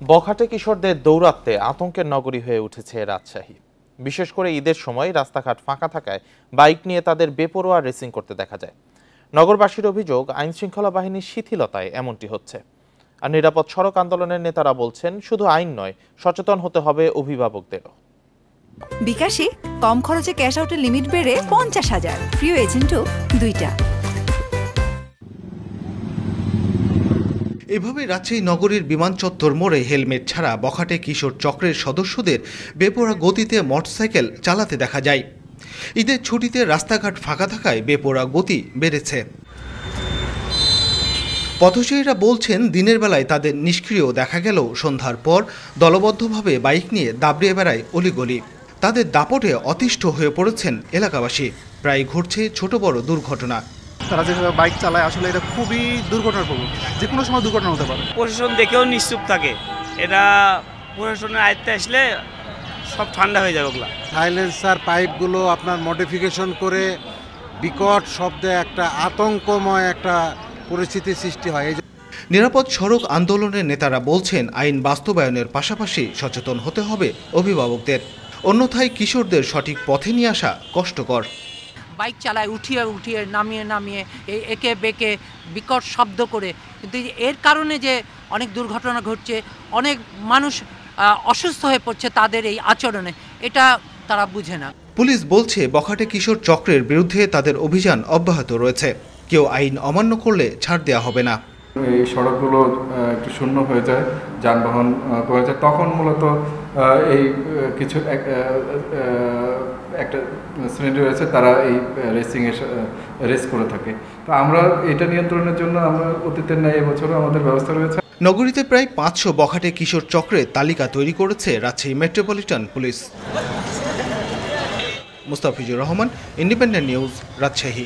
বখাটে কিশোরদের দৌরাত্ম্যে আতঙ্কের নগরী হয়ে উঠেছে রাজশাহী। বিশেষ করে ঈদের সময় রাস্তাঘাট ফাঁকা থাকায় বাইক নিয়ে তাদের বেপরোয়া রেসিং করতে দেখা যায়। নগরবাসীর অভিযোগ, আইনশৃঙ্খলা বাহিনীর শিথিলতায় এমনটি হচ্ছে। আর নিরাপদ সড়ক আন্দোলনের নেতারা বলছেন, শুধু আইন নয়, সচেতন হতে হবে অভিভাবকদেরও। বিকাশে কম খরচে ক্যাশ আউটের লিমিট বেড়ে 50,000, প্রিয় এজেন্টও 2টা। এভাবে রাজশাহী নগরীর বিমান চত্বর মোড়ে হেলমেট ছাড়া বখাটে কিশোর চক্রের সদস্যদের বেপরোয়া গতিতে মোটরসাইকেল চালাতে দেখা যায়। ঈদের ছুটিতে রাস্তাঘাট ফাঁকা থাকায় বেপরোয়া গতি বেড়েছে। পথচারীরা বলছেন, দিনের বেলায় তাদের নিষ্ক্রিয় দেখা গেলেও সন্ধ্যার পর দলবদ্ধভাবে বাইক নিয়ে দাবড়িয়ে বেড়ায় অলিগলি। তাদের দাপটে অতিষ্ঠ হয়ে পড়েছেন এলাকাবাসী। প্রায় ঘটছে ছোট বড় দুর্ঘটনা। তারা যেভাবে বাইক চালায়, আসলে এটা খুবই দুর্ঘটনার প্রবণ, যে কোনো সময় দুর্ঘটনা হতে পারে। প্রশাসন দেখেও নিশ্চুপ থাকে, এটা প্রশাসনের আয়ত্তে আসলে সব ঠান্ডা হয়ে যাবে। ওগুলা সাইলেন্সার পাইপগুলো আপনার মডিফিকেশন করে বিকট শব্দে একটা আতঙ্কময় একটা পরিস্থিতির সৃষ্টি হয়। নিরাপদ সড়ক আন্দোলনের নেতারা বলছেন, আইন বাস্তবায়নের পাশাপাশি সচেতন হতে হবে অভিভাবকদের, অন্যথায় কিশোরদের সঠিক পথে নিয়ে আসা কষ্টকর। বাইক চালায় উঠিয়ে উঠিয়ে নামিয়ে একে বেঁকে বিকট শব্দ করে, কিন্তু এর কারণে যে অনেক দুর্ঘটনা ঘটছে, অনেক মানুষ অসুস্থ হয়ে পড়ছে তাদের এই আচরণে, এটা তারা বুঝে না। পুলিশ বলছে, বখাটে কিশোর চক্রের বিরুদ্ধে তাদের অভিযান অব্যাহত রয়েছে। কেউ আইন অমান্য করলে ছাড় দেওয়া হবে না। এই সড়কগুলো একটু শূন্য হয়ে যায়, যানবাহন কমে যায়, তখন মূলত এই কিছু একটা শ্রেণী রয়েছে, তারা এই রেস করে থাকে। তো আমরা এটা নিয়ন্ত্রণের জন্য আমরা অতীতের ন্যায় এবছরও আমাদের ব্যবস্থা রয়েছে। নগরীতে প্রায় 500 বখাটে কিশোর চক্রের তালিকা তৈরি করেছে Rajshahi metropolitan police. Mustafizur Rahman, independent news, Rajshahi.